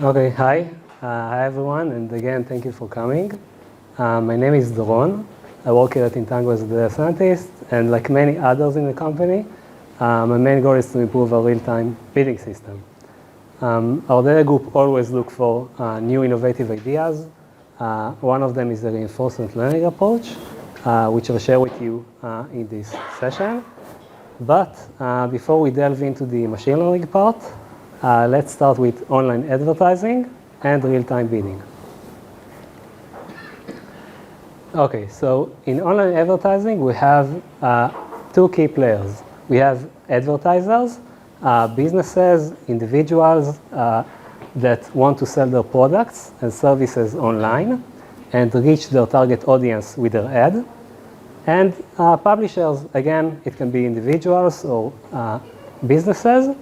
Okay, hi everyone, and again, thank you for coming. My name is Doron. I work here at Intango as a data scientist, and like many others in the company, my main goal is to improve our real-time bidding system. Our data group always look for new innovative ideas. One of them is the reinforcement learning approach, which I'll share with you in this session. But before we delve into the machine learning part, let's start with online advertising and real-time bidding. Okay, so in online advertising, we have two key players. We have advertisers, businesses, individuals that want to sell their products and services online and reach their target audience with their ad. And publishers, again, it can be individuals or businesses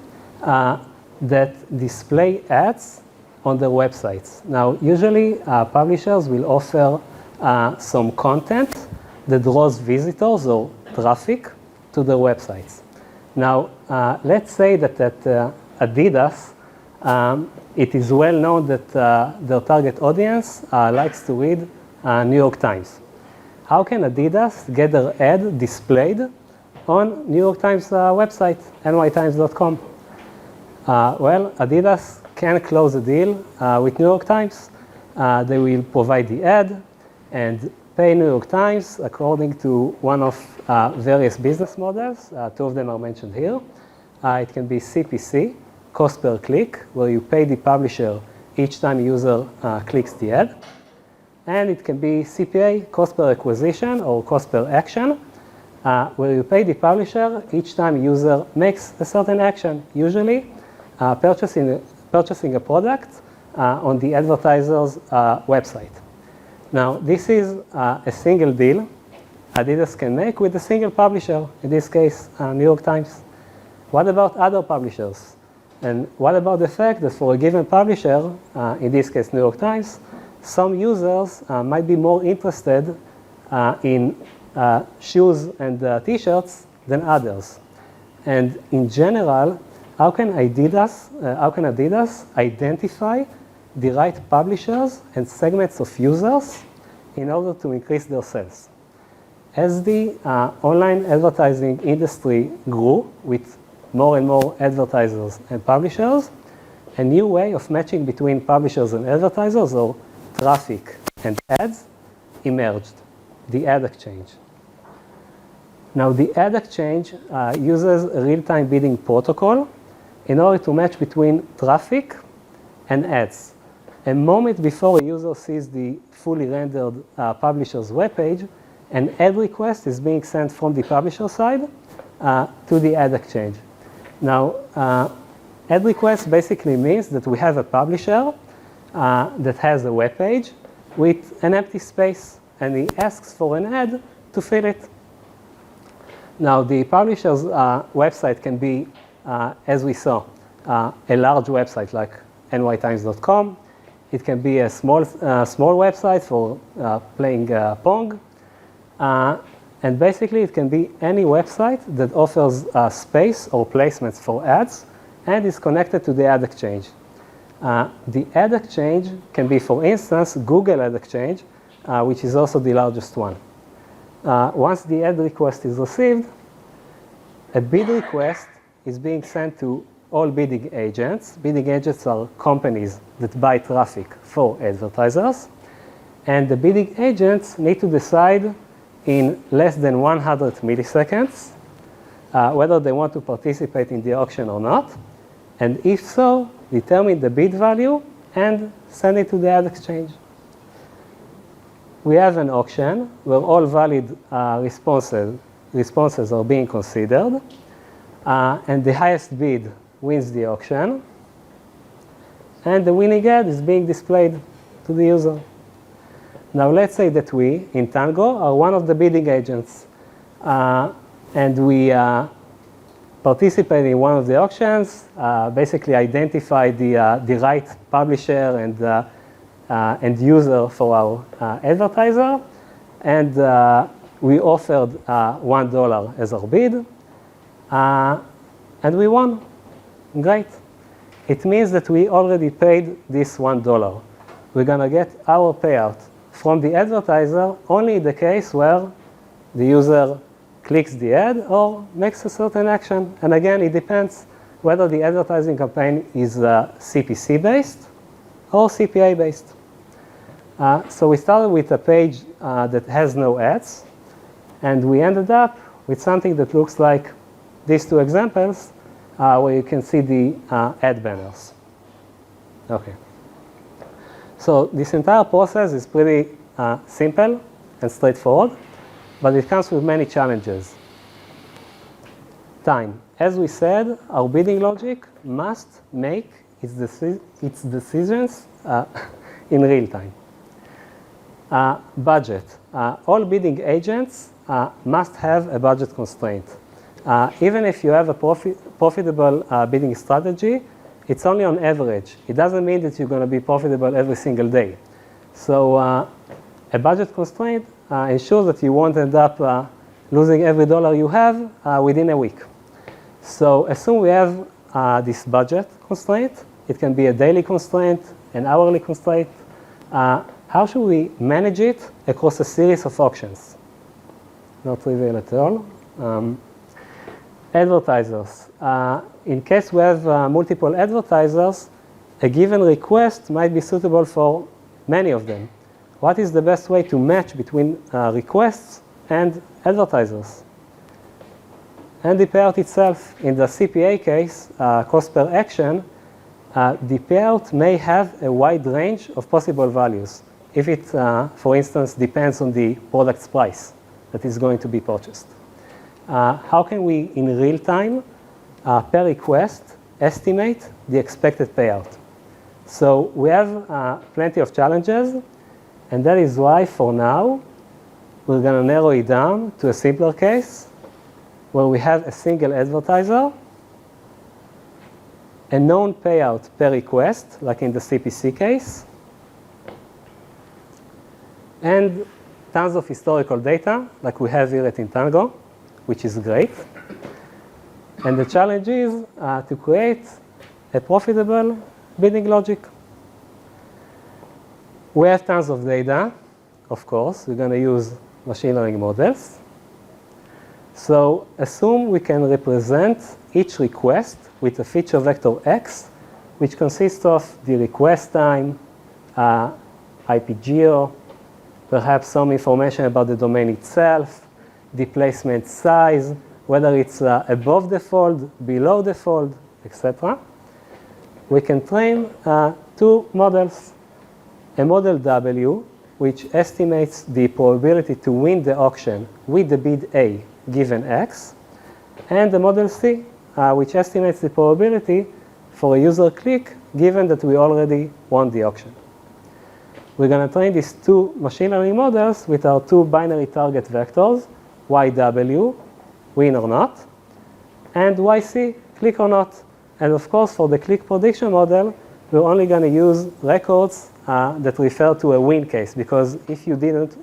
that display ads on their websites. Now, usually publishers will offer some content that draws visitors or traffic to their websites. Now, let's say that at Adidas, it is well known that their target audience likes to read New York Times. How can Adidas get their ad displayed on New York Times website, nytimes.com? Well, Adidas can close a deal with New York Times. They will provide the ad and pay New York Times according to one of various business models. Two of them are mentioned here. It can be CPC, cost per click, where you pay the publisher each time a user clicks the ad. And it can be CPA, cost per acquisition or cost per action, where you pay the publisher each time a user makes a certain action, usually purchasing a product on the advertiser's website. Now, this is a single deal Adidas can make with a single publisher, in this case, New York Times. What about other publishers? And what about the fact that for a given publisher, in this case, New York Times, some users might be more interested in shoes and t-shirts than others? And in general, how can Adidas identify the right publishers and segments of users in order to increase their sales? As the online advertising industry grew with more and more advertisers and publishers, a new way of matching between publishers and advertisers, or traffic and ads, emerged, the ad exchange. Now, the ad exchange uses a real-time bidding protocol in order to match between traffic and ads. A moment before a user sees the fully rendered publisher's webpage, an ad request is being sent from the publisher side to the ad exchange. Now, ad request basically means that we have a publisher that has a web page with an empty space, and he asks for an ad to fill it. Now, the publisher's website can be, as we saw, a large website like nytimes.com. It can be a small website for playing Pong. And basically, it can be any website that offers space or placements for ads and is connected to the ad exchange. The ad exchange can be, for instance, Google Ad Exchange, which is also the largest one. Once the ad request is received, a bid request is being sent to all bidding agents. Bidding agents are companies that buy traffic for advertisers. And the bidding agents need to decide in less than 100 milliseconds whether they want to participate in the auction or not. And if so, determine the bid value and send it to the ad exchange. We have an auction where all valid responses are being considered, and the highest bid wins the auction, and the winning ad is being displayed to the user. Now, let's say that we, Intango, are one of the bidding agents, and we participate in one of the auctions, basically identify the right publisher and user for our advertiser, and we offered $1 as our bid, and we won. Great. it means that we already paid this $1. We're going to get our payout from the advertiser only in the case where the user clicks the ad or makes a certain action. And again, it depends whether the advertising campaign is CPC-based or CPA-based. So we started with a page that has no ads, and we ended up with something that looks like these two examples, where you can see the ad banners. Okay. So this entire process is pretty simple and straightforward, but it comes with many challenges. Time. As we said, our bidding logic must make its decisions in real time. Budget. All bidding agents must have a budget constraint. Even if you have a profitable bidding strategy, it's only on average. It doesn't mean that you're going to be profitable every single day. So a budget constraint ensures that you won't end up losing every dollar you have within a week. So assume we have this budget constraint. It can be a daily constraint, an hourly constraint. How should we manage it across a series of auctions? Not trivial at all. Advertisers. In case we have multiple advertisers, a given request might be suitable for many of them. What is the best way to match between requests and advertisers? And the payout itself. In the CPA case, cost per action, the payout may have a wide range of possible values if it, for instance, depends on the product's price that is going to be purchased. How can we, in real time, per request, estimate the expected payout? So we have plenty of challenges, and that is why, for now, we're going to narrow it down to a simpler case where we have a single advertiser, a known payout per request, like in the CPC case, and tons of historical data, like we have here at Intango, which is great. And the challenge is to create a profitable bidding logic. We have tons of data, of course. We're going to use machine learning models. So assume we can represent each request with a feature vector X, which consists of the request time, IP geo, perhaps some information about the domain itself, the placement size, whether it's above the fold, below the fold, etc. We can train two models. A model W, which estimates the probability to win the auction with the bid A given X, and the model C, which estimates the probability for a user click given that we already won the auction. We're going to train these two machine learning models with our two binary target vectors, YW, win or not, and YC, click or not. And of course, for the click prediction model, we're only going to use records that refer to a win case, because if you didn't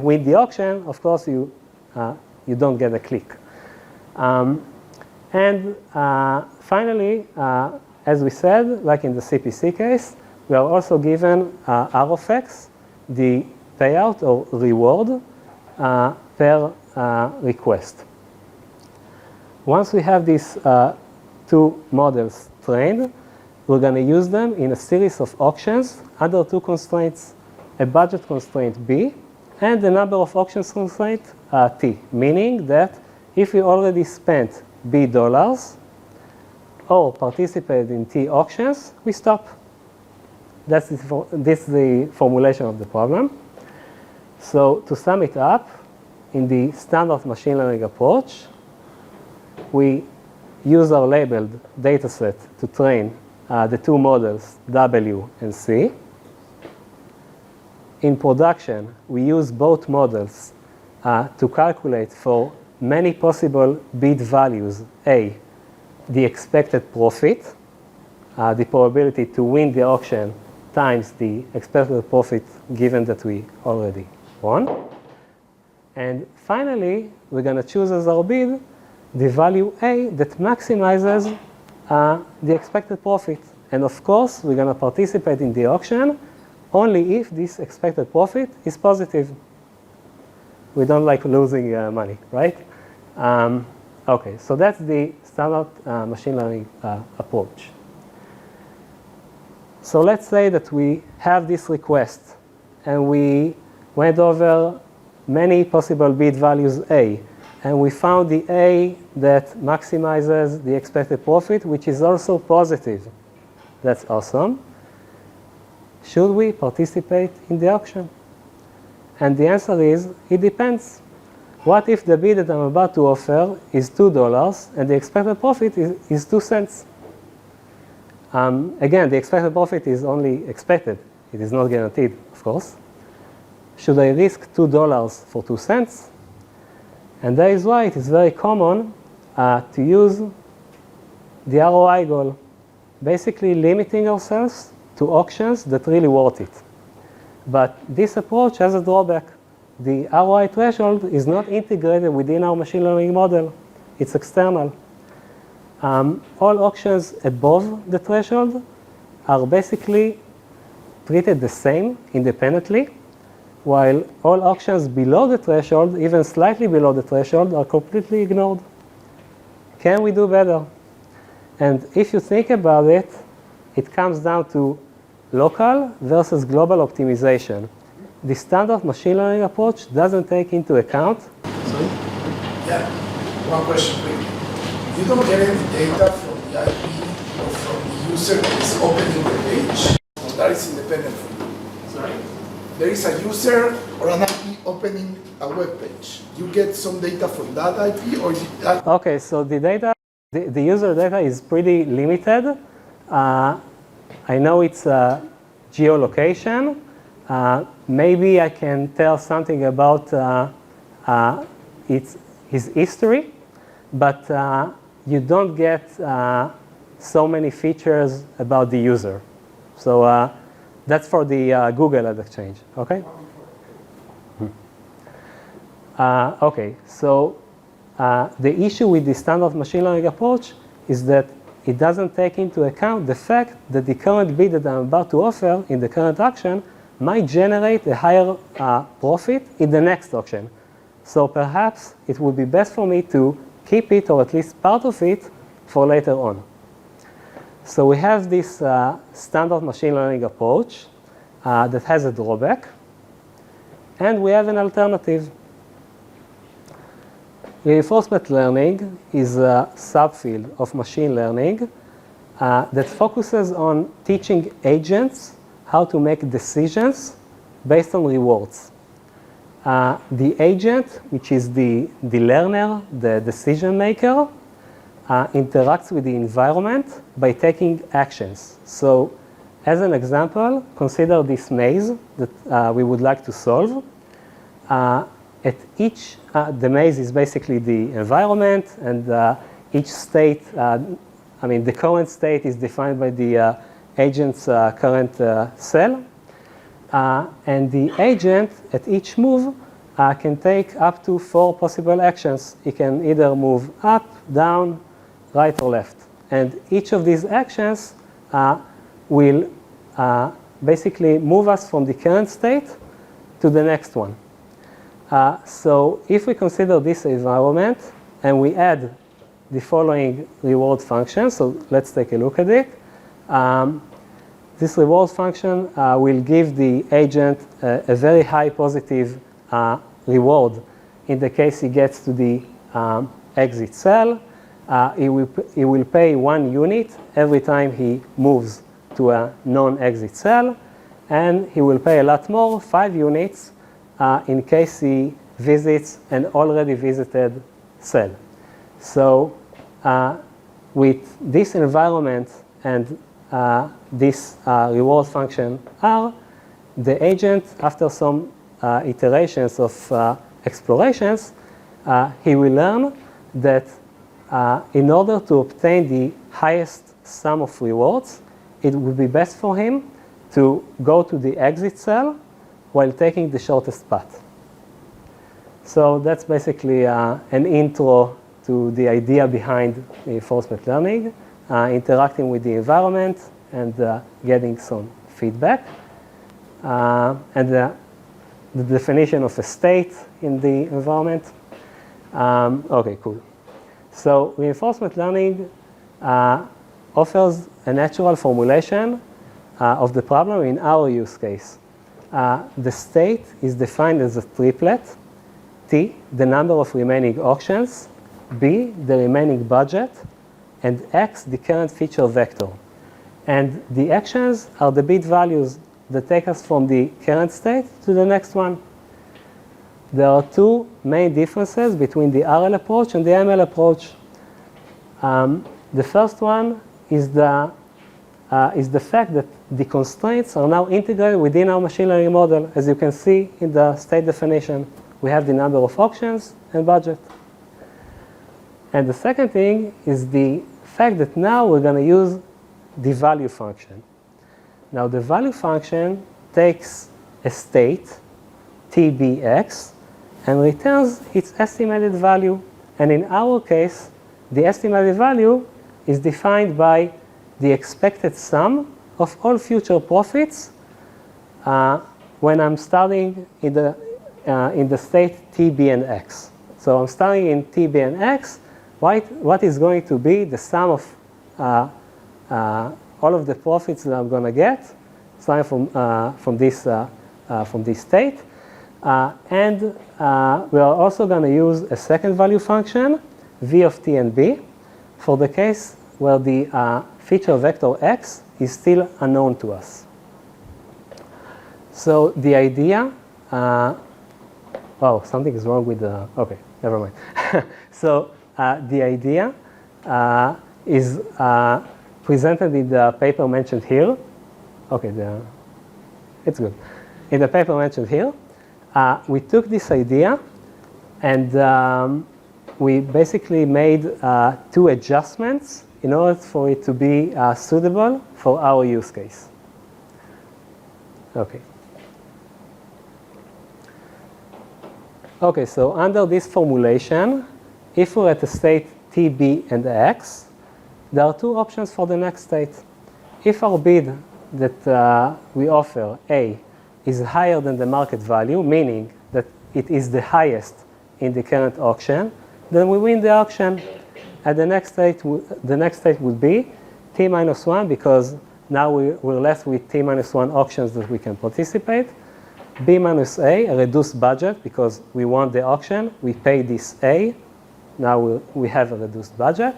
win the auction, of course you don't get a click. And finally, as we said, like in the CPC case, we are also given R of X, the payout or reward per request. Once we have these two models trained, we're going to use them in a series of auctions under two constraints, a budget constraint B and the number of auctions constraint T, meaning that if we already spent B dollars or participated in T auctions, we stop. This is the formulation of the problem. So to sum it up, in the standard machine learning approach, we use our labeled dataset to train the two models W and C. In production, we use both models to calculate for many possible bid values. A, the expected profit, the probability to win the auction times the expected profit given that we already won. And finally, we're going to choose as our bid the value A that maximizes the expected profit. And of course, we're going to participate in the auction only if this expected profit is positive. We don't like losing money, right? Okay, so that's the standard machine learning approach. So let's say that we have this request and we went over many possible bid values A, and we found the A that maximizes the expected profit, which is also positive. That's awesome. Should we participate in the auction? And the answer is, it depends. What if the bid that I'm about to offer is $2 and the expected profit is 2 cents? Again, the expected profit is only expected. It is not guaranteed, of course. Should I risk $2 for 2 cents? And that is why it is very common to use the ROI goal, basically limiting ourselves to auctions that really worth it. But this approach has a drawback. The ROI threshold is not integrated within our machine learning model. It's external. All auctions above the threshold are basically treated the same independently, while all auctions below the threshold, even slightly below the threshold, are completely ignored. Can we do better? And if you think about it, it comes down to local versus global optimization. The standard machine learning approach doesn't take into account. Sorry? Yeah, one question quick. You don't get any data from the IP or from the user that is opening the page? That is independent from you. Sorry? There is a user or an IP opening a web page. You get some data from that IP or is it that? Okay, so the data, the user data is pretty limited. I know it's geolocation. Maybe I can tell something about his history, but you don't get so many features about the user. So that's for the Google Ad Exchange, okay? Okay, so the issue with the standard machine learning approach is that it doesn't take into account the fact that the current bid that I'm about to offer in the current auction might generate a higher profit in the next auction. So perhaps it would be best for me to keep it, or at least part of it, for later on. So we have this standard machine learning approach that has a drawback, and we have an alternative. Reinforcement learning is a subfield of machine learning that focuses on teaching agents how to make decisions based on rewards. The agent, which is the learner, the decision maker, interacts with the environment by taking actions. So as an example, consider this maze that we would like to solve. At each, the maze is basically the environment, and each state, the current state is defined by the agent's current cell. And the agent, at each move, can take up to 4 possible actions. It can either move up, down, right, or left. And each of these actions will basically move us from the current state to the next one. So if we consider this environment and we add the following reward function, so let's take a look at it. This reward function will give the agent a very high positive reward in the case he gets to the exit cell. He will pay 1 unit every time he moves to a non-exit cell, and he will pay a lot more, 5 units, in case he visits an already visited cell. So with this environment and this reward function R, the agent, after some iterations of explorations, he will learn that in order to obtain the highest sum of rewards, it would be best for him to go to the exit cell while taking the shortest path. So that's basically an intro to the idea behind reinforcement learning. interacting with the environment and getting some feedback. And the definition of a state in the environment. Okay, cool. So reinforcement learning offers a natural formulation of the problem in our use case. The state is defined as a triplet: T, the number of remaining auctions; B, the remaining budget; and X, the current feature vector. And the actions are the bit values that take us from the current state to the next one. There are two main differences between the RL approach and the ML approach. The first one is the fact that the constraints are now integrated within our machine learning model. As you can see in the state definition, we have the number of auctions and budget. And the second thing is the fact that now we're going to use the value function. Now the value function takes a state, tbx, and returns its estimated value. And in our case, the estimated value is defined by the expected sum of all future profits when I'm starting in the state tb and x. So I'm starting in tb and x. What is going to be the sum of all of the profits that I'm going to get starting from this state. And we are also going to use a second value function, v of t and b, for the case where the feature vector x is still unknown to us. So the idea, oh, something is wrong with the, okay, never mind. So the idea is presented in the paper mentioned here. Okay, it's good. In the paper mentioned here, we took this idea and we basically made two adjustments in order for it to be suitable for our use case. Okay. Okay, so under this formulation, if we're at the state t, b, and x, there are two options for the next state. If our bid that we offer, A, is higher than the market value, meaning that it is the highest in the current auction, then we win the auction. And the next state would be t minus 1, because now we're left with t minus 1 auctions that we can participate. B minus A, a reduced budget, because we won the auction, we pay this A, now we have a reduced budget.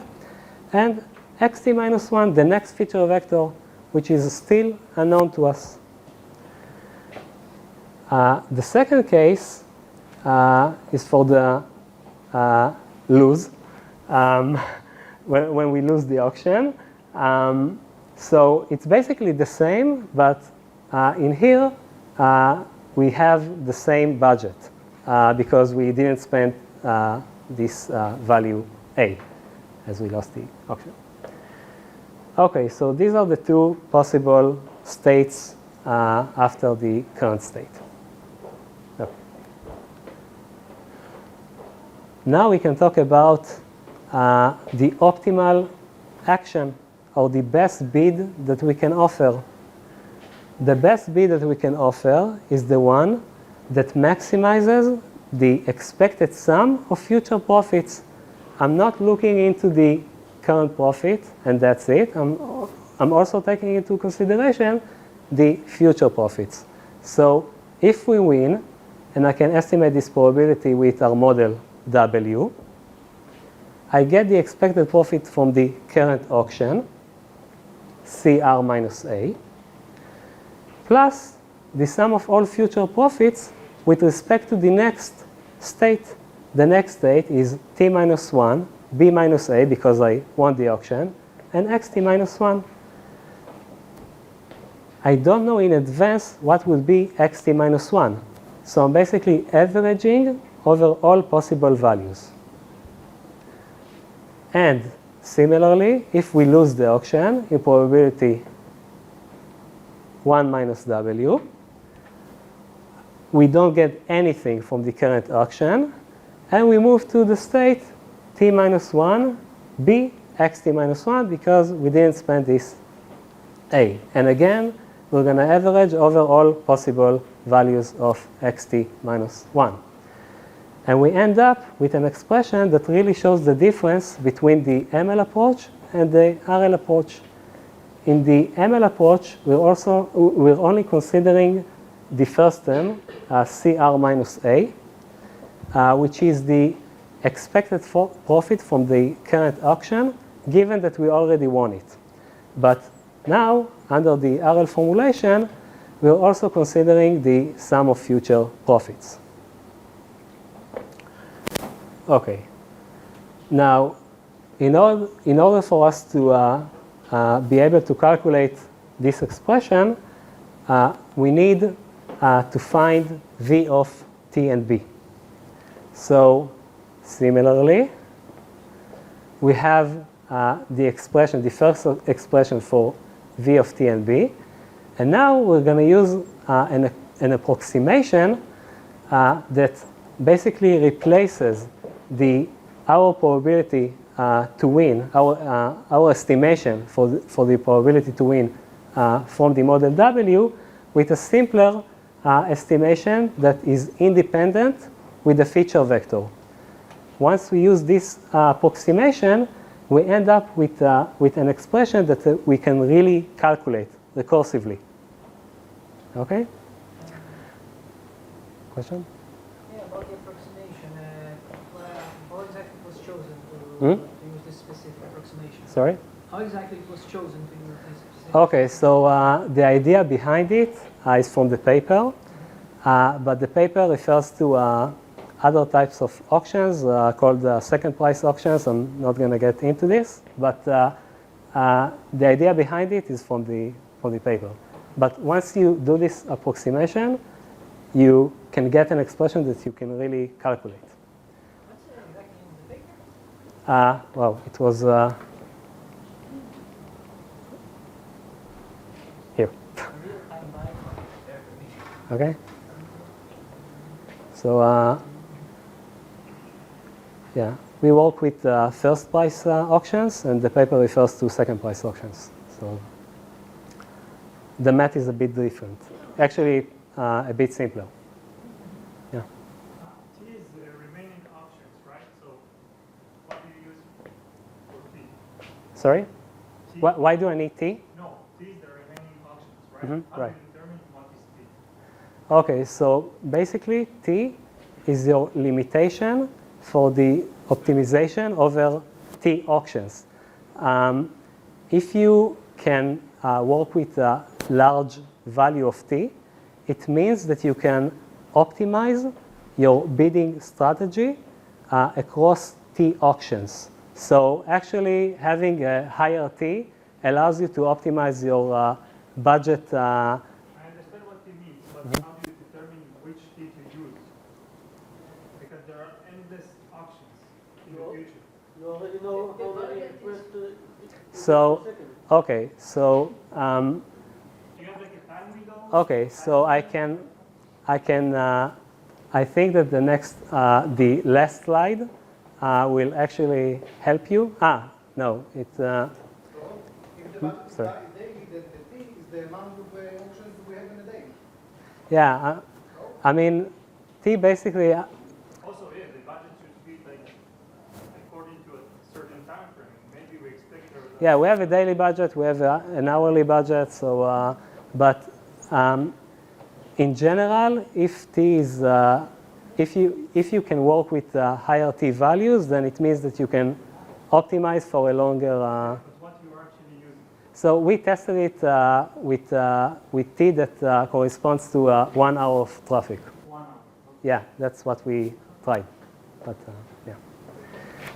And xt minus 1, the next feature vector, which is still unknown to us. The second case is for the lose, when we lose the auction. So it's basically the same, but in here we have the same budget because we didn't spend this value A as we lost the auction. Okay, so these are the two possible states after the current state. Okay. Now we can talk about the optimal action or the best bid that we can offer. The best bid that we can offer is the one that maximizes the expected sum of future profits. I'm not looking into the current profit and that's it. I'm also taking into consideration the future profits. So if we win, and I can estimate this probability with our model W, I get the expected profit from the current auction, CR minus A, plus the sum of all future profits with respect to the next state. The next state is T minus 1, B minus A, because I won the auction, and XT minus 1. I don't know in advance what will be XT minus 1. So I'm basically averaging over all possible values. And similarly, if we lose the auction in probability 1 minus W, we don't get anything from the current auction, and we move to the state T minus 1, B, xt minus 1 because we didn't spend this a. And again, we're going to average over all possible values of xt minus 1. And we end up with an expression that really shows the difference between the ML approach and the RL approach. In the ML approach, we're only considering the first term, CR minus A, which is the expected profit from the current auction, given that we already won it. But now, under the RL formulation, we're also considering the sum of future profits. Okay. Now, in order for us to be able to calculate this expression, we need to find V of t and b. So, similarly, we have the first expression for V of t and b. And now we're going to use an approximation that basically replaces our probability to win, our estimation for the probability to win from the model W with a simpler estimation that is independent with the feature vector. Once we use this approximation, we end up with an expression that we can really calculate recursively. Okay? Question? Yeah, about the approximation. How exactly it was chosen to use this specific approximation? Sorry? How exactly it was chosen to use this specific? Okay, so the idea behind it is from the paper, but the paper refers to other types of auctions called second price auctions. I'm not going to get into this, but the idea behind it is from the paper. But once you do this approximation, you can get an expression that you can really calculate. What's exactly in the paper? Well, it was here. Real-time live there for me. Okay. So yeah, we work with first price auctions, and the paper refers to second price auctions. So the math is a bit different. Actually, a bit simpler. Yeah. T is the remaining options, right? So what do you use for T? Sorry? T Why do I need T? No, T is the remaining options, right? How Right. do you determine what is T? Okay, so basically T is your limitation for the optimization over T auctions. If you can work with a large value of T, it means that you can optimize your bidding strategy across T auctions. So actually having a higher T allows you to optimize your budget. I understand what T means, but how do you determine which T to use? Because there are endless options in the future. You already know how many requests to So, okay, so Do you have like a time window? okay, so I think that the last slide will actually help you. No, it. If the budget Sorry. is daily, then the T is the amount of auctions we have in a day. Yeah, I mean, T basically. Also, yeah, the budget should be like according to a certain time frame. Maybe we expect there was Yeah, we have a daily budget, we have an hourly budget. So, but in general, if T is, if you can work with higher T values, then it means that you can optimize for a longer. what you are actually using. So we tested it with T that corresponds to 1 hour of traffic. 1 hour. Yeah, that's what we tried. But yeah.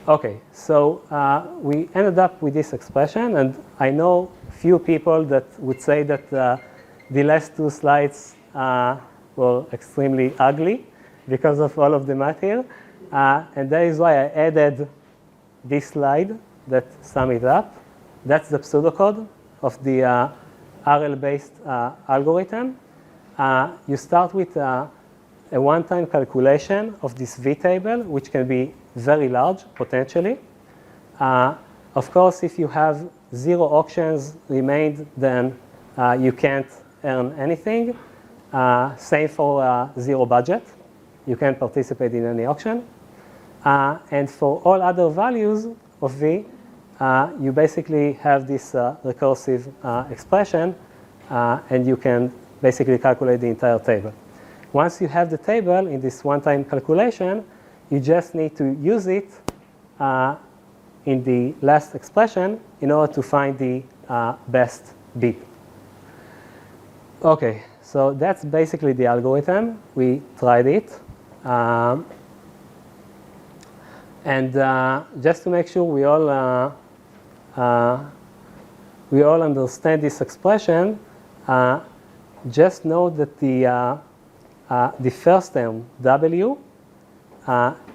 Okay, so we ended up with this expression, and I know few people that would say that the last two slides were extremely ugly because of all of the math here, and that is why I added this slide that sum it up. That's the pseudocode of the RL-based algorithm. You start with a one-time calculation of this V table, which can be very large, potentially. Of course, if you have 0 auctions remained, then you can't earn anything. Same for 0 budget. You can't participate in any auction. And for all other values of V, you basically have this recursive expression, and you can basically calculate the entire table. Once you have the table in this one-time calculation, you just need to use it in the last expression in order to find the best bid. Okay, so that's basically the algorithm. We tried it. And just to make sure we all understand this expression, just know that the first term, W,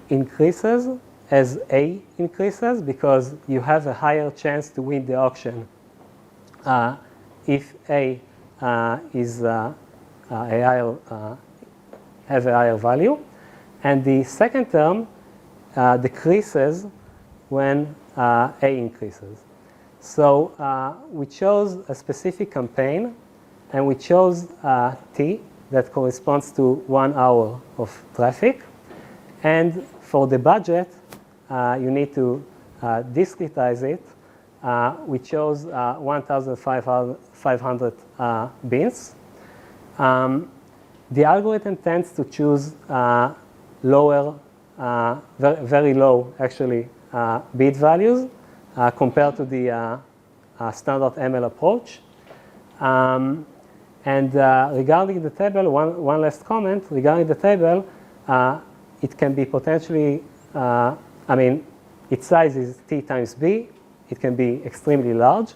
increases as A increases because you have a higher chance to win the auction if A is have a higher value. And the second term decreases when A increases. So we chose a specific campaign, and we chose T that corresponds to 1 hour of traffic. And for the budget, you need to discretize it. We chose 1,500 bins. The algorithm tends to choose lower, very low, actually, bid values compared to the standard ML approach. And regarding the table, one last comment. Regarding the table, it can be potentially, its size is T times B. It can be extremely large.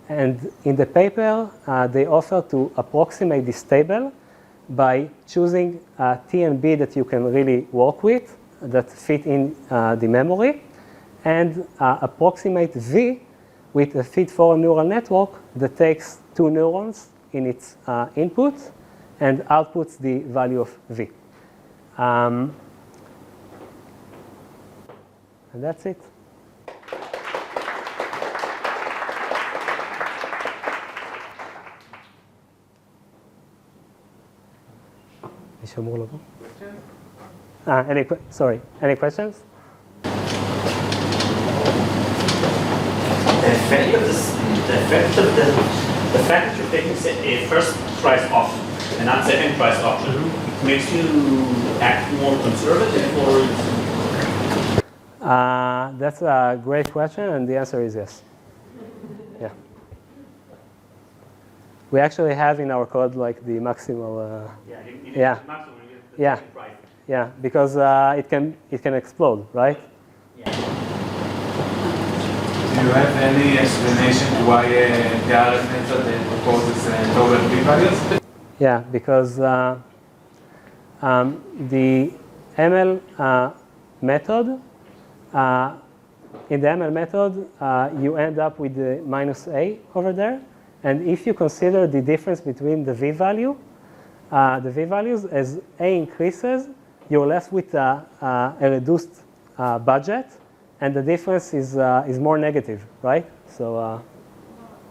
And in the paper, they offer to approximate this table by choosing T and B that you can really work with, that fit in the memory, and approximate V with a feed-forward neural network that takes 2 neurons in its input and outputs the value of V. And that's it. Any questions? The effect of the fact that you're taking a first price option and not second price option, makes you act more conservative, or? That's a great question, and the answer is yes. Yeah. We actually have in our code like the maximal. Yeah. Maximum, the Yeah. second price. Yeah, because it can explode, right? Yeah. Do you have any explanation to why the RF method proposes toggle p-values? Yeah, because the ML method, in the ML method, you end up with the minus A over there. And if you consider the difference between the V value, the V values, as A increases, you're left with a reduced budget. And the difference is more negative, right? So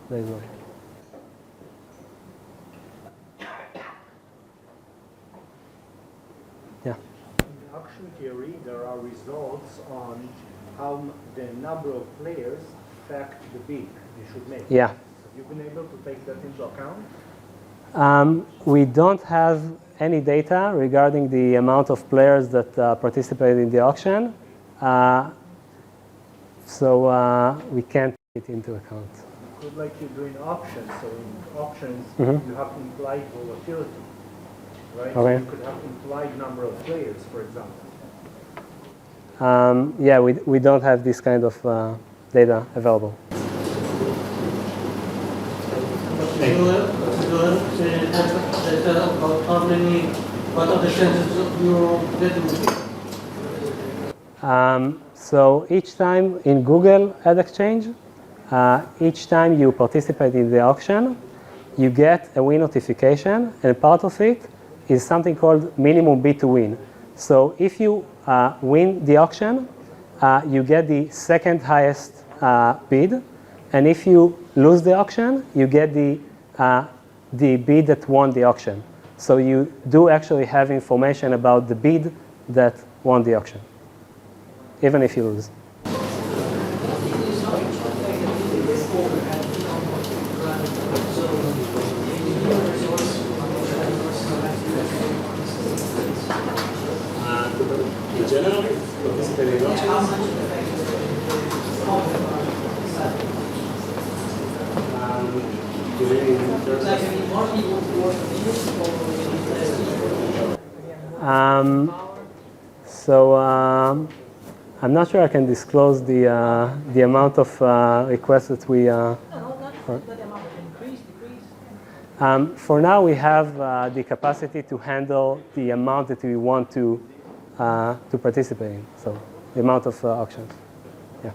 there you go. Yeah. In auction theory, there are results on how the number of players affect the bid you should make. Yeah. Have you been able to take that into account? We don't have any data regarding the amount of players that participated in the auction. So we can't take it into account. Good, like you do in auctions. So in auctions, you have implied volatility, right? Okay. So you could have implied number of players, for example. Yeah, we don't have this kind of data available. What are the chances of you getting So each time in Google Ad Exchange, each time you participate in the auction, you get a win notification, and part of it is something called minimum bid to win. So if you win the auction, you get the second highest bid, and if you lose the auction, you get the bid that won the auction. So you do actually have information about the bid that won the auction, even if you lose. In general, participating in auctions. I'm not sure I can disclose the amount of requests that we. No, not that amount, but increase, decrease. For now, we have the capacity to handle the amount that we want to participate in. So the amount of auctions. Yeah.